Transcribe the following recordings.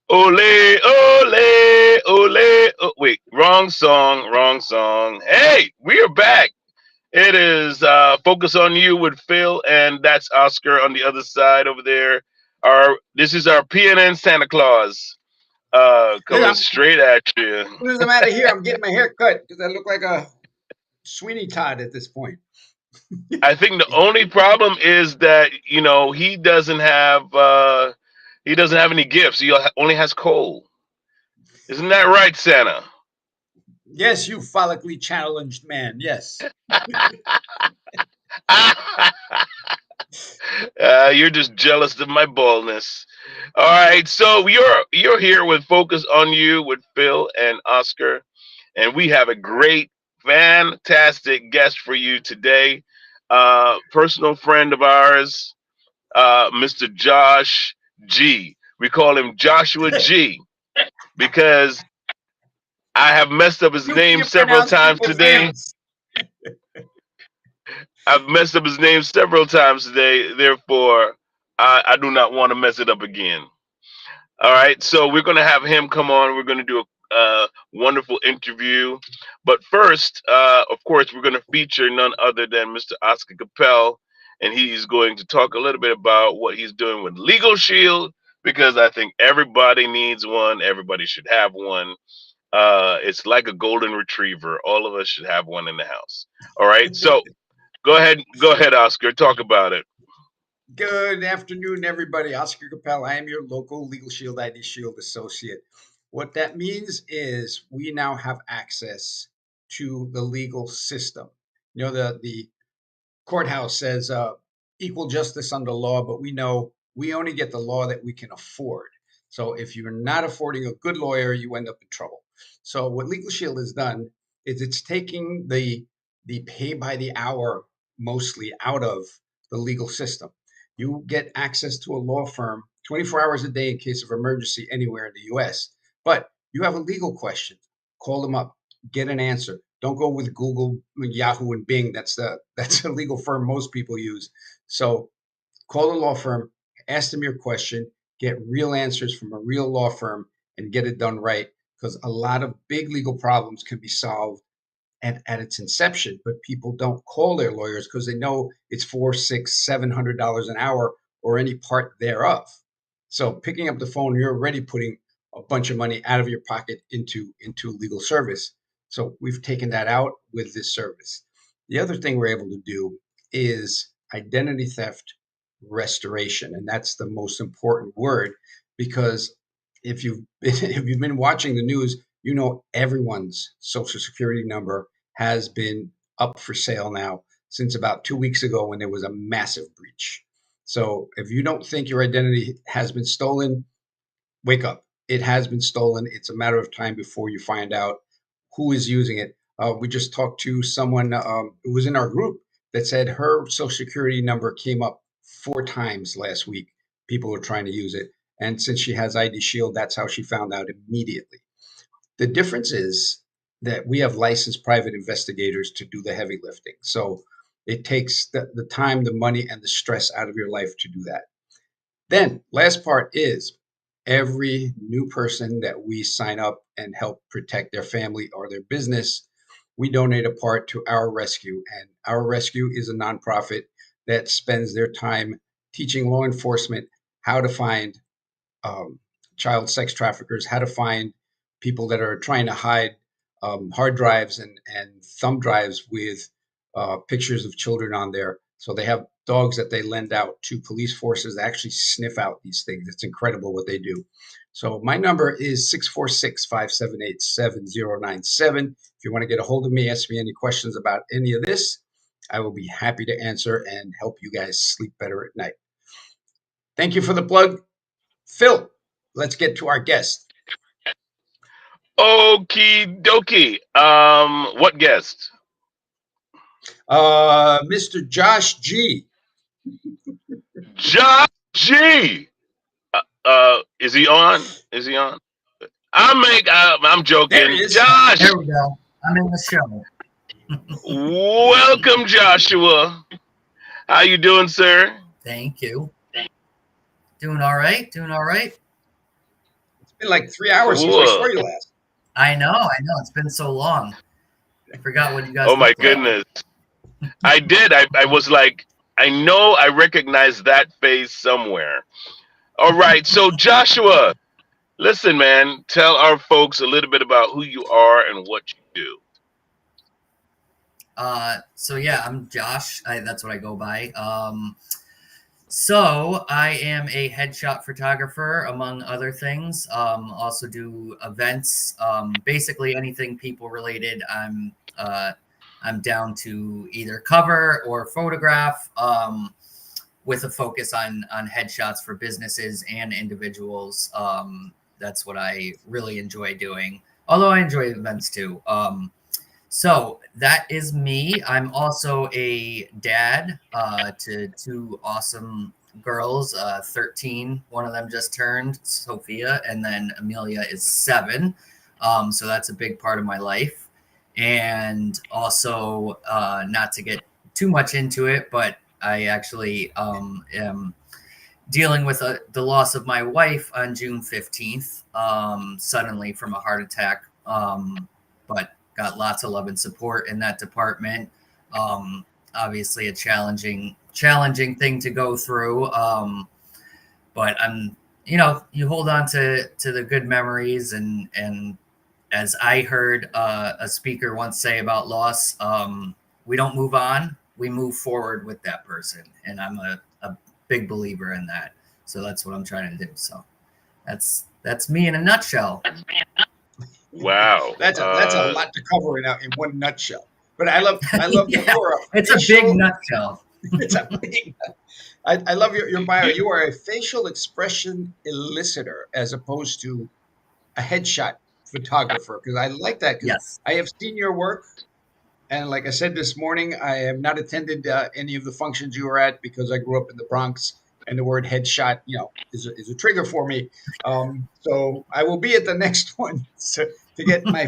Ole, ole, ole. Oh, wait, wrong song, wrong song. Hey, we are back. It is Focus on You with Phil, and that's Oscar on the other side over there. This is our PNN Santa Claus Hey, coming straight at you. as soon as I'm out of here, I'm getting my hair cut because I look like a Sweeney Todd at this point. I think the only problem is that he doesn't have any gifts. Only has coal. Isn't that right, Santa? Yes, you follically challenged man. Yes. You're just jealous of my baldness. All right, so you're here with Focus on You with Phil and Oscar, and we have a great, fantastic guest for you today. Personal friend of ours, Mr. Josh G. We call him Joshua G because I have messed up his You name can't several pronounce times people's today. names. I've messed up his name several times today. Therefore, I do not want to mess it up again. All right, so we're going to have him come on. We're going to do a wonderful interview. But first, of course, we're going to feature none other than Mr. Oscar Capel, and he's going to talk a little bit about what he's doing with Legal Shield because I think everybody needs one. Everybody should have one. It's like a golden retriever. All of us should have one in the house. All right, so go ahead, Oscar. Talk about it. Good afternoon, everybody. Oscar Capel. I am your local Legal Shield ID Shield associate. What that means is we now have access to the legal system. The courthouse says equal justice under law, but we know we only get the law that we can afford. So if you're not affording a good lawyer, you end up in trouble. So what Legal Shield has done is it's taking the pay by the hour mostly out of the legal system. You get access to a law firm 24 hours a day in case of emergency anywhere in the US. But you have a legal question, call them up, get an answer. Don't go with Google, Yahoo, and Bing. That's a legal firm most people use. So call a law firm, ask them your question, get real answers from a real law firm, and get it done right. Because a lot of big legal problems can be solved at its inception, but people don't call their lawyers because they know it's $400, $600, $700 an hour or any part thereof. So picking up the phone, you're already putting a bunch of money out of your pocket into legal service. So we've taken that out with this service. The other thing we're able to do is identity theft restoration, and that's the most important word because if you've if you've been watching the news, you know everyone's social security number has been up for sale now since about 2 weeks ago when there was a massive breach. So if you don't think your identity has been stolen, wake up. It has been stolen. It's a matter of time before you find out who is using it. We just talked to someone who was in our group that said her social security number came up 4 times last week. People were trying to use it. And since she has ID Shield, that's how she found out immediately. The difference is that we have licensed private investigators to do the heavy lifting. So it takes the time, the money, and the stress out of your life to do that. Then, last part is every new person that we sign up and help protect their family or their business, we donate a part to Our Rescue. And Our Rescue is a nonprofit that spends their time teaching law enforcement how to find um, child sex traffickers, how to find people that are trying to hide hard drives and thumb drives with pictures of children on there. So they have dogs that they lend out to police forces that actually sniff out these things. It's incredible what they do. So my number is 646-578-7097. If you want to get a hold of me, ask me any questions about any of this, I will be happy to answer and help you guys sleep better at night. Thank you for the plug. Phil, let's get to our guest. Okie dokie. What guest? Mr. Josh G. Josh G. Is he on? Is he on? I'm There he joking. is. Josh, There we go. I'm in the show. welcome, Joshua. How you doing, sir? Thank you. Doing all right. Doing all right. been like 3 hours since I saw Cool. you last. I know. It's been so long. I forgot what you guys Oh my look like. goodness. I did. I was like, I know I recognize that face somewhere. All right. So Joshua, listen, man, tell our folks a little bit about who you are and what you do. So yeah, I'm Josh. That's what I go by. So I am a headshot photographer, among other things. Also do events, basically anything people related. I'm down to either cover or photograph, with a focus on headshots for businesses and individuals. That's what I really enjoy doing. Although I enjoy events too. So that is me. I'm also a dad to two awesome girls, 13. One of them just turned, Sophia, and then Amelia is 7. So that's a big part of my life. And also, not to get too much into it, but I actually am dealing with the loss of my wife on June 15th, suddenly from a heart attack. But got lots of love and support in that department. Obviously, a challenging thing to go through. But you hold on to the good memories, and as I heard a speaker once say about loss, we don't move on, we move forward with that person, and I'm a big believer in that. So that's what I'm trying to do. So that's me in a nutshell. Wow. That's a lot to cover in one nutshell. But I love that Yeah, you are a it's a big facial. nutshell. It's a big. I love your bio. You are a facial expression elicitor as opposed to a headshot photographer, because I like that, because Yes. I have seen your work. And like I said this morning, I have not attended any of the functions you were at because I grew up in the Bronx, and the word headshot, is a trigger for me. So I will be at the next one to get my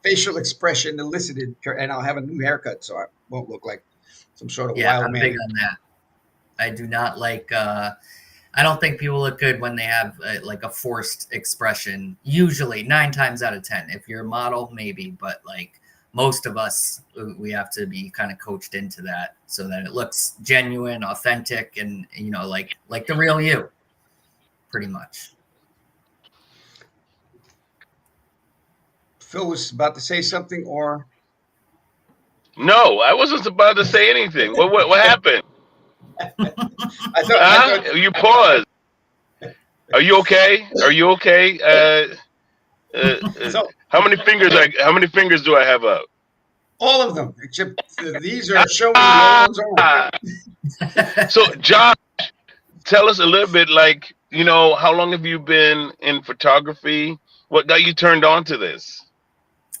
facial expression elicited, and I'll have a new haircut, so I won't look like some sort of Yeah, wild I'm man. big on that. I do not like. I don't think people look good when they have like a forced expression. Usually, 9 times out of 10. If you're a model, maybe, but like most of us, we have to be kind of coached into that so that it looks genuine, authentic, and like the real you, pretty much. Phil was about to say something, or No, I wasn't about to say anything. What happened? I thought. Huh? You paused. Are you okay? Are you okay? So How many fingers do I have up? all of them, except these are showing, the other Ah! ones aren't. So, Josh, tell us a little bit, like, how long have you been in photography? What got you turned on to this?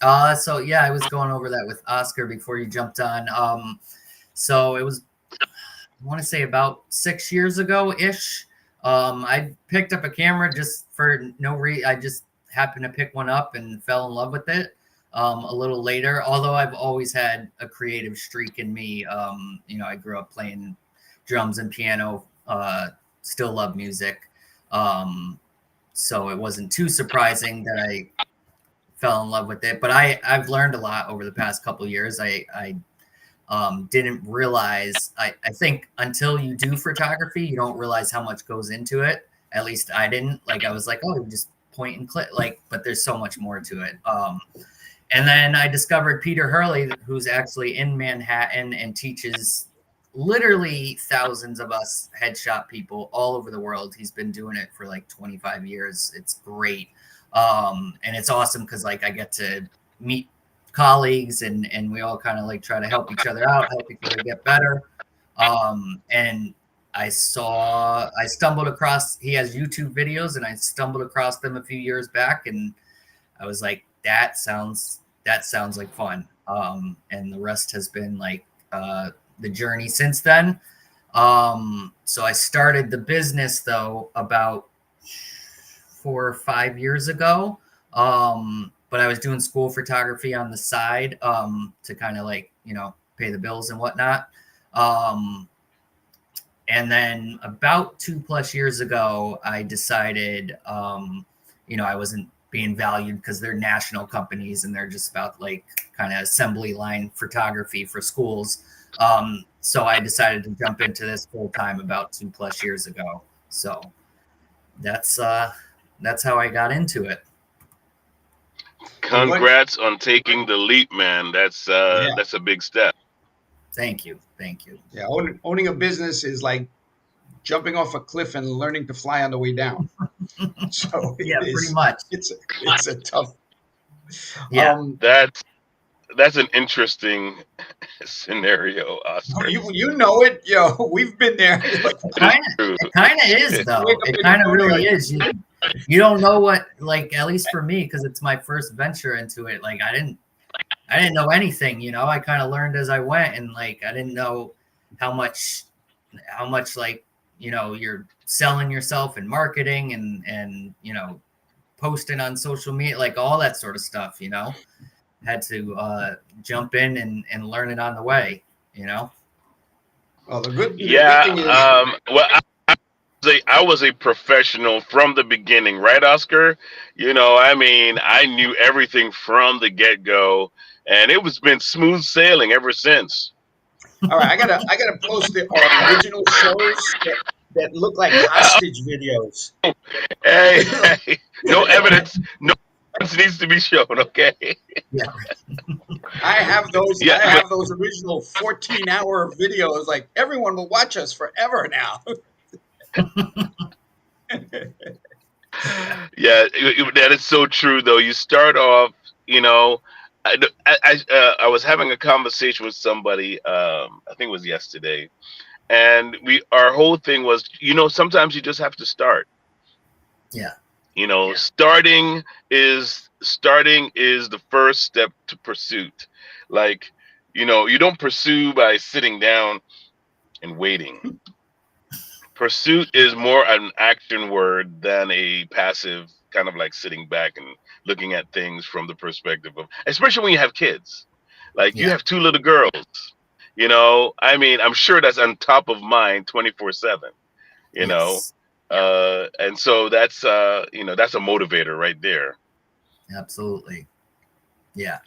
So yeah, I was going over that with Oscar before you jumped on. So it was, I want to say about 6 years ago ish. I picked up a camera just for no reason. I just happened to pick one up and fell in love with it. A little later, although I've always had a creative streak in me. I grew up playing drums and piano. Still love music. So it wasn't too surprising that I fell in love with it. But I've learned a lot over the past couple of years. I didn't realize, I think until you do photography, you don't realize how much goes into it. At least I didn't. Like, I was like, oh, you just point and click, like, but there's so much more to it. And then I discovered Peter Hurley, who's actually in Manhattan and teaches literally thousands of us headshot people all over the world. He's been doing it for like 25 years. It's great. And it's awesome because like I get to meet colleagues, and we all kind of like try to help each other out, help each other get better. And I stumbled across, he has YouTube videos, and I stumbled across them a few years back, and I was like, that sounds like fun. And the rest has been like the journey since then. So I started the business though about 4 or 5 years ago. But I was doing school photography on the side to kind of like, pay the bills and whatnot. And then about 2+ years ago, I decided, I wasn't being valued because they're national companies and they're just about like kind of assembly line photography for schools. So I decided to jump into this full time about 2+ years ago. So that's how I got into it. So what? Congrats on taking the leap, man. Yeah, That's a big step. Thank you. Thank you. yeah. Owning a business is like jumping off a cliff and learning to fly on the way down. So it Yeah, pretty is. much. It's a tough. Yeah. Um, That's an interesting scenario, no, Oscar. you know it. We've been there. You're like, It It is kind of true. it kind of is you wake though. up It in the kind of morning really like, is. You don't know what, like, at least for me, because it's my first venture into it. Like I didn't know anything, I kind of learned as I went, and like I didn't know how much like, you're selling yourself and marketing and posting on social media, like all that sort of stuff, had to jump in and learn it on the way, you know. well, the good Yeah. thing is, Well, I was a professional from the beginning, right, Oscar? I mean, I knew everything from the get go, and it was been smooth sailing ever since. all right, I gotta post our original shows that look like hostage videos. Hey, hey, no evidence. No evidence needs to be shown. Okay. Yeah. I have those. Yeah, I but have those original 14-hour videos. Like everyone will watch us forever now. yeah, that is so true. Though you start off, you know, I was having a conversation with somebody. I think it was yesterday, and our whole thing was, sometimes you just have to start. Yeah. Yeah. Starting is the first step to pursuit. Like, you don't pursue by sitting down and waiting. Pursuit is more an action word than a passive kind of like sitting back and looking at things from the perspective of, especially when you have kids. Like you Yeah. have two little girls. I mean, I'm sure that's on top of mind 24/7, you know. Yes. And so that's a motivator right there. Absolutely. Yeah.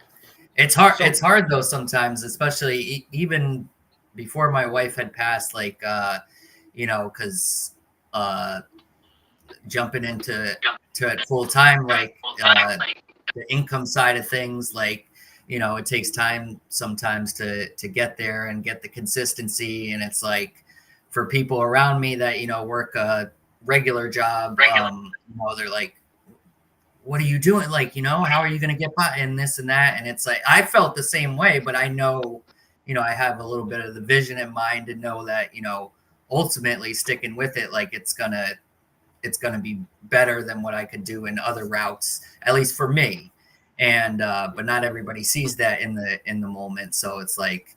It's hard. So It's hard though sometimes, especially even before my wife had passed. Like, because uh, jumping into it full time, like the income side of things, like it takes time sometimes to get there and get the consistency. And it's like for people around me that work a regular job, they're like, what are you doing? Like, how are you going to get by and this and that? And it's like, I felt the same way, but I know, I have a little bit of the vision in mind to know that, ultimately sticking with it, like it's going to be better than what I could do in other routes, at least for me. And, but not everybody sees that in the moment. So it's like,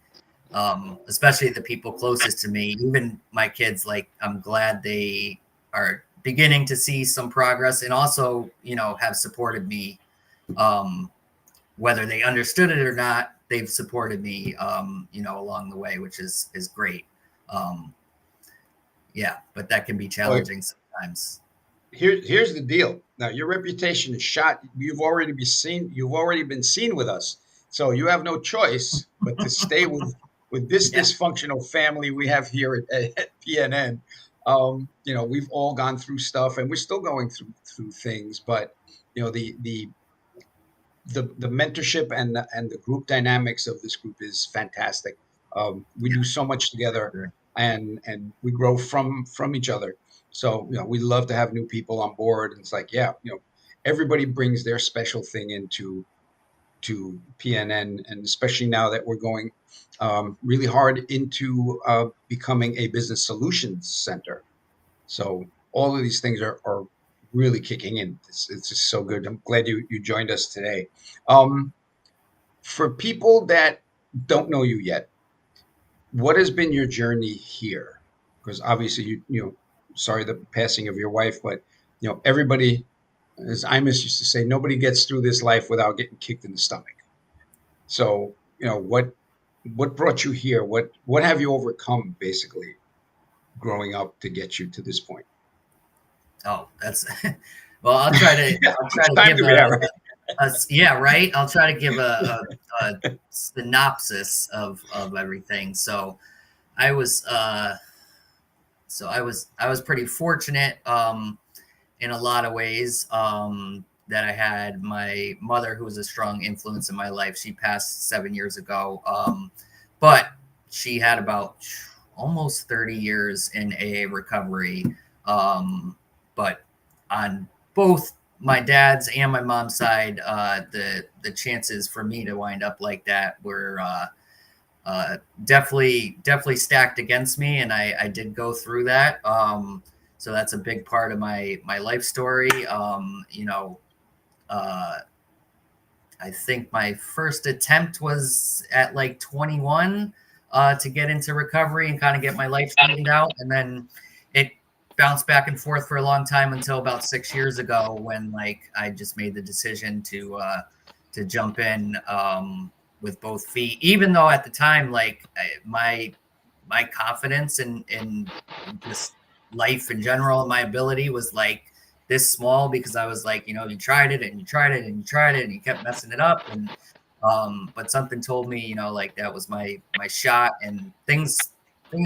especially the people closest to me, even my kids, like I'm glad they are beginning to see some progress and also, have supported me, whether they understood it or not, they've supported me, along the way, which is great. Um, yeah, but that can be well, challenging sometimes. here's the deal. Now your reputation is shot. You've already been seen with us. So you have no choice but to stay with this Yeah. dysfunctional family we have here at PNN. We've all gone through stuff, and we're still going through things. But the mentorship and the group dynamics of this group is fantastic. We Yeah. do so much together, Sure. and we grow from each other. So we love to have new people on board. And it's like, yeah, everybody brings their special thing into to PNN, and especially now that we're going really hard into becoming a business solutions center. So all of these things are really kicking in. It's just so good. I'm glad you joined us today. Um, for people that don't know you yet, what has been your journey here? Because obviously sorry the passing of your wife, but everybody, as Imus used to say, nobody gets through this life without getting kicked in the stomach. So what brought you here? What have you overcome basically growing up to get you to this point? Oh, that's Well, I'll try to It's time give to be all right. yeah, right. I'll try to give a synopsis of everything. So I was I was pretty fortunate in a lot of ways that I had my mother, who was a strong influence in my life. She passed 7 years ago, but she had about almost 30 years in AA recovery. But on both my dad's and my mom's side, the chances for me to wind up like that were definitely stacked against me, and I did go through that. So that's a big part of my life story. Uh, I think my first attempt was at like 21 to get into recovery and kind of get my life straightened out, and then it bounced back and forth for a long time until about 6 years ago when like I just made the decision to jump in with both feet. Even though at the time, like my confidence in just life in general and my ability was like this small, because I was like, you tried it and you tried it and you tried it and you kept messing it up. And but something told me, like that was my shot, and things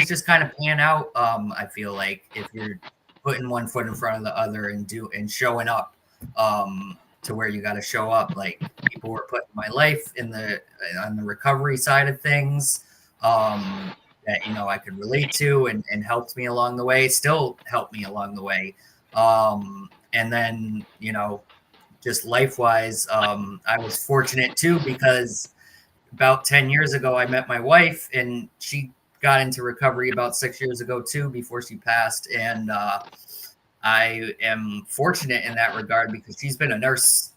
just kind of pan out. I feel like if you're putting one foot in front of the other and showing up to where you got to show up, like people were putting my life on the recovery side of things. That I could relate to and helped me along the way, still helped me along the way. And then, just life-wise, I was fortunate too, because about 10 years ago, I met my wife, and she got into recovery about 6 years ago too, before she passed. And I am fortunate in that regard because she's been a nurse.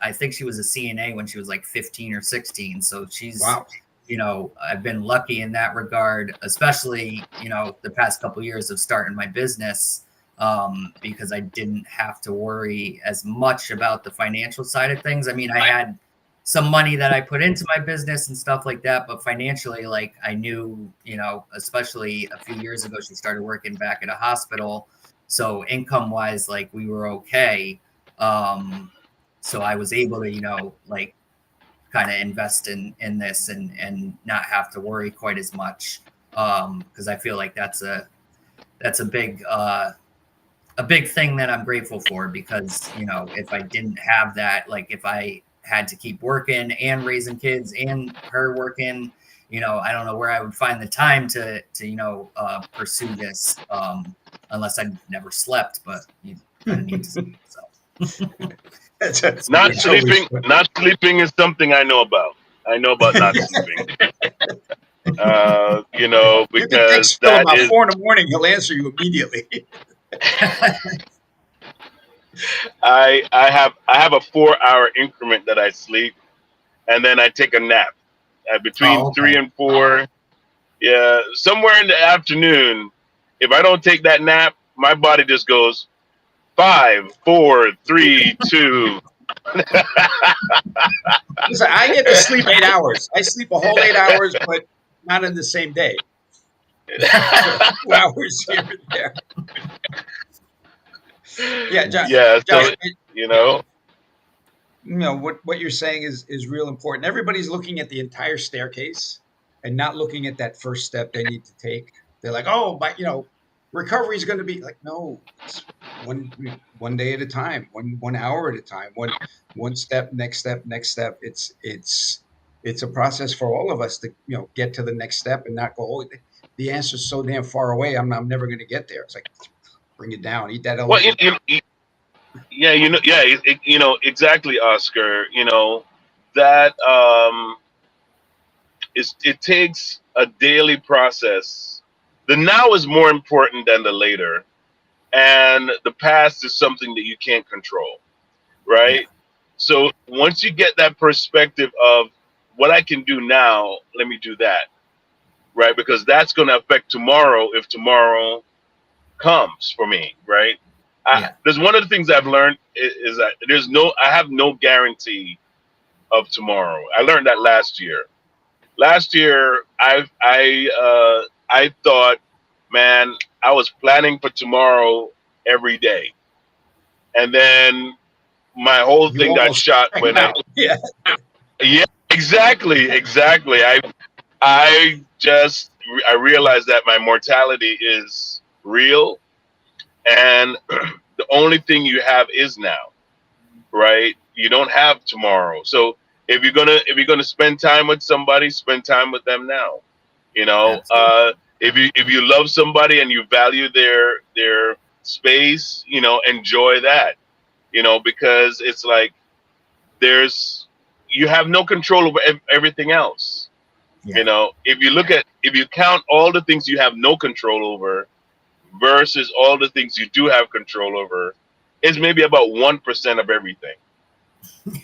I think she was a CNA when she was like 15 or 16. So she's, Wow. I've been lucky in that regard, especially, the past couple of years of starting my business, because I didn't have to worry as much about the financial side of things. I mean, I had some money that I put into my business and stuff like that, but financially, like I knew, especially a few years ago, she started working back at a hospital. So income wise, like we were okay. So I was able to, like kind of invest in this and not have to worry quite as much. Because I feel like that's a big thing that I'm grateful for, because, if I didn't have that, like if I had to keep working and raising kids and her working, I don't know where I would find the time to pursue this, unless I never slept, but you kind of need to sleep. So Not It's always sleeping, fun. not sleeping is something I know about. I know about not sleeping. You can Because text Phil that about is, 4 in the morning; he'll answer you immediately. I have a 4 hour increment that I sleep, and then I take a nap between Oh, okay. 3 and 4. Yeah, somewhere in the afternoon. If I don't take that nap, my body just goes 5, 4, 3, 2. Listen, I get to sleep 8 hours. I sleep a whole 8 hours, but not in the same day. So 2 hours here and there. Yeah, Yeah, Josh, so you know, what you're saying is real important. Everybody's looking at the entire staircase and not looking at that first step they need to take. They're like, oh, but recovery is going to be like, no, it's one day at a time, one hour at a time, one step, next step, next step. It's a process for all of us to get to the next step and not go, oh, the answer's so damn far away. I'm never going to get there. It's like, bring it down, eat that well, elephant. yeah, exactly, Oscar. That it takes a daily process. The now is more important than the later, and the past is something that you can't control, Yeah. right? So once you get that perspective of what I can do now, let me do that, right? Because that's going to affect tomorrow if tomorrow comes for me, right? Yeah. There's one of the things I've learned is that I have no guarantee of tomorrow. I learned that last year. Last year, I thought, man, I was planning for tomorrow every day, and then my whole You thing got almost shot checked when I. out. Yeah. Yeah, exactly. I realized that my mortality is real, and the only thing you have is now, right? You don't have tomorrow. So if you're gonna spend time with somebody, spend time with them now. You know, Absolutely. if you love somebody and you value their space, enjoy that. Because it's like there's you have no control over everything else. Yeah. If you count all the things you have no control over versus all the things you do have control over, it's maybe about 1% of everything.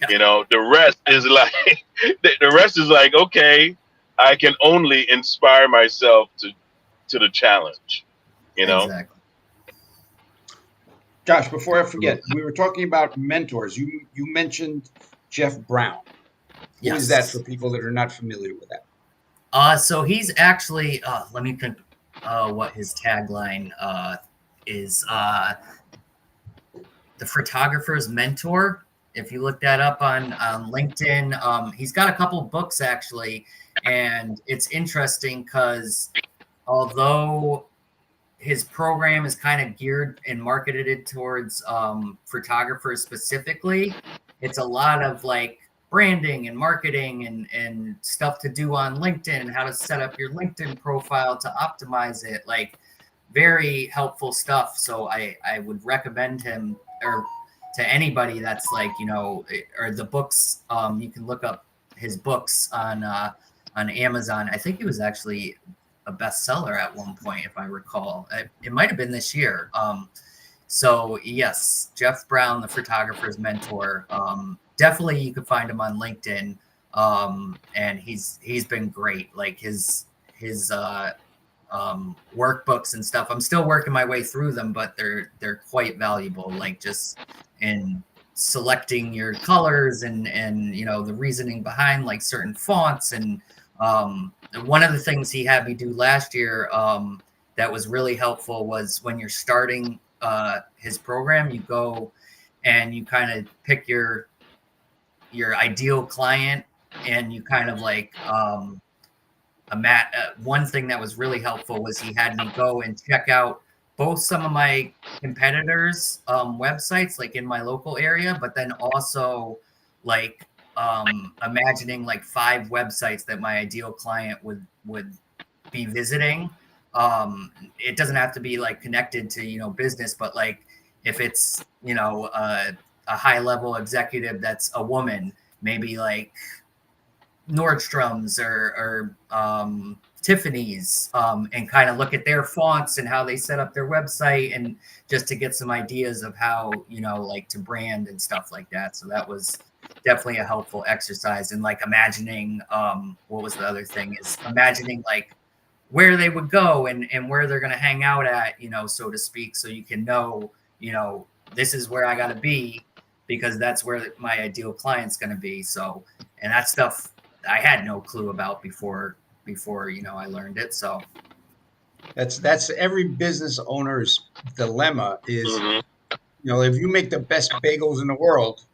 Yeah. The rest is like the rest is like, okay, I can only inspire myself to the challenge. You know. Exactly. Josh, before I forget, Absolutely. we were talking about mentors. You mentioned Jeff Brown. Who is that for Yes. people that are not familiar with that? So he's actually, let me think what his tagline is. The photographer's mentor. If you look that up on LinkedIn, he's got a couple books actually, and it's interesting because although his program is kind of geared and marketed towards photographers specifically, it's a lot of like branding and marketing and stuff to do on LinkedIn and how to set up your LinkedIn profile to optimize it. Like very helpful stuff. So I would recommend him or to anybody that's like, or the books. You can look up his books on Amazon. I think he was actually a bestseller at one point, if I recall. It might have been this year. So yes, Jeff Brown, the photographer's mentor. Definitely, you could find him on LinkedIn, and he's been great. Like his workbooks and stuff. I'm still working my way through them, but they're quite valuable. Like just in selecting your colors and the reasoning behind like certain fonts and one of the things he had me do last year that was really helpful was when you're starting his program, you go and you kind of pick your ideal client and you kind of like one thing that was really helpful was he had me go and check out both some of my competitors' websites, like in my local area, but then also like imagining like 5 websites that my ideal client would be visiting. It doesn't have to be like connected to business, but like if it's a high level executive that's a woman, maybe like Nordstrom's or Tiffany's, and kind of look at their fonts and how they set up their website, and just to get some ideas of how like to brand and stuff like that. So that was definitely a helpful exercise. And like imagining, what was the other thing? Is imagining like where they would go and where they're going to hang out at, so to speak, so you can know, this is where I got to be because that's where my ideal client's going to be. So, and that stuff I had no clue about before I learned it. So That's every business owner's dilemma is, Hmm. if you make the best bagels in the world,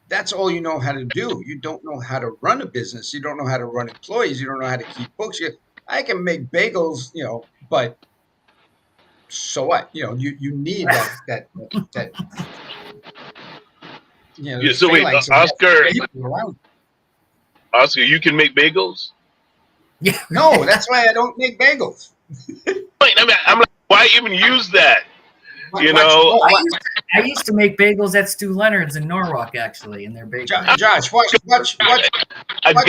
that's all you know how to do. You don't know how to run a business. You don't know how to run employees. You don't know how to keep books. I can make bagels, but so what? You need that the So wait, phalanx of Oscar, people around. you can make bagels? yeah. No, that's why I don't make bagels. Wait, I'm like, why even use that? You Watch, know, I used to make bagels at Stu Leonard's in Norwalk, actually, in their bakery. Josh, a guy watch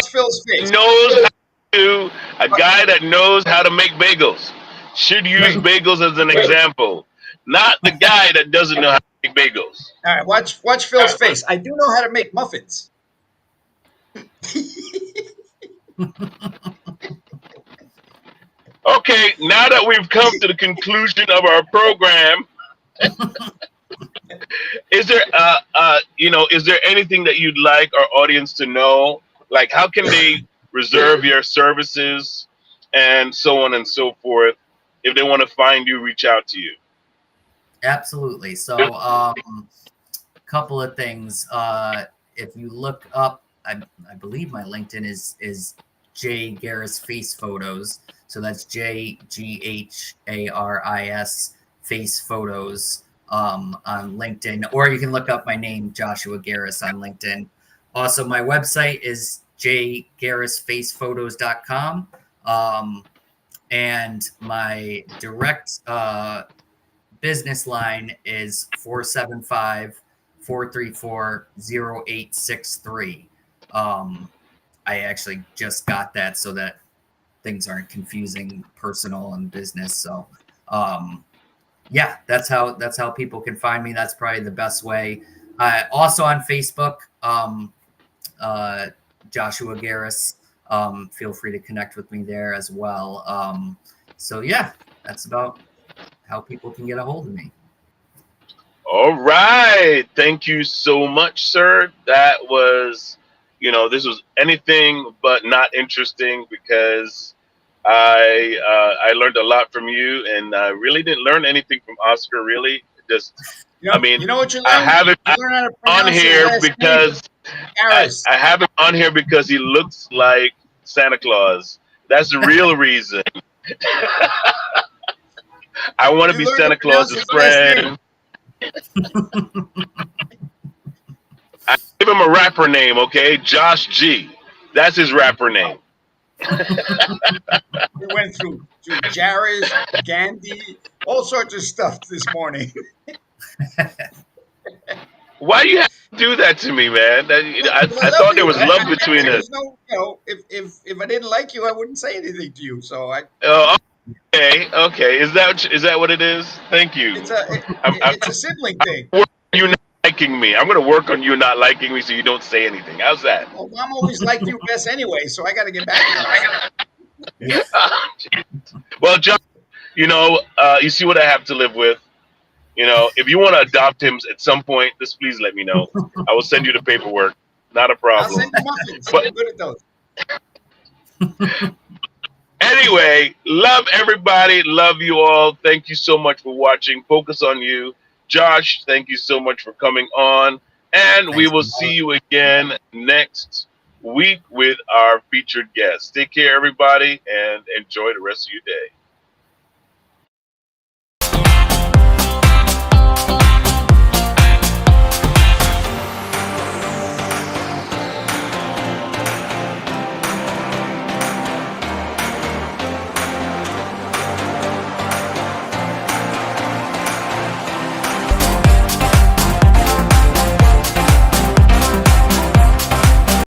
Phil's face. knows a guy that knows how to make bagels should use Wait, bagels as an example, not the guy that doesn't know how to make bagels. all right, watch Phil's face. I do know how to make muffins. Okay, now that we've come to the conclusion of our program, is there anything that you'd like our audience to know? Like, how can they reserve your services and so on and so forth? If they want to find you, reach out to you. Absolutely. So, couple of things. If you look up, I believe my LinkedIn is J Gharis Face Photos. So that's JGHARIS Face Photos on LinkedIn, or you can look up my name, Joshua Gharis, on LinkedIn. Also, my website is jgharisfacephotos.com. And my direct business line is 475-434-0863. I actually just got that so that things aren't confusing personal and business. So yeah, that's how people can find me. That's probably the best way. Also on Facebook, Joshua Gharis. Feel free to connect with me there as well. So yeah, that's about how people can get a hold of me. All right. Thank you so much, sir. That was, this was anything but not interesting because I learned a lot from you, and I really didn't learn anything from Oscar. Really, just I mean, You know what you I learned? have it You learn how to on pronounce his here last name, because Gharis. I have him on here because he looks like Santa Claus. That's the real reason. I want to You be learn to Santa pronounce Claus's his last name. friend. I give him a rapper name, okay? Josh G. That's his rapper name. We went through Jared, Gandhi, all sorts of stuff this morning. Why do you have to do that to me, man? Because I I love thought there you. was love between us. There's no, if I didn't like you, I wouldn't say anything to you. So Oh, okay, okay. Is that what it is? Thank you. it's a I'm it's a sibling thing. working on you not liking me. I'm going to work on you not liking me so you don't say anything. How's that? Well, Mom always liked you best anyway, so I got to get back at her. Well, John, you see what I have to live with. If you want to adopt him at some point, just please let me know. I will send you the paperwork. Not a I'll problem. send you muffins. But I'm good at those. anyway, love everybody. Love you all. Thank you so much for watching. Focus on you. Josh, thank you so much for coming on. And we Thanks will a see lot. you again next week with our featured guest. Take care, everybody, and enjoy the rest of your day.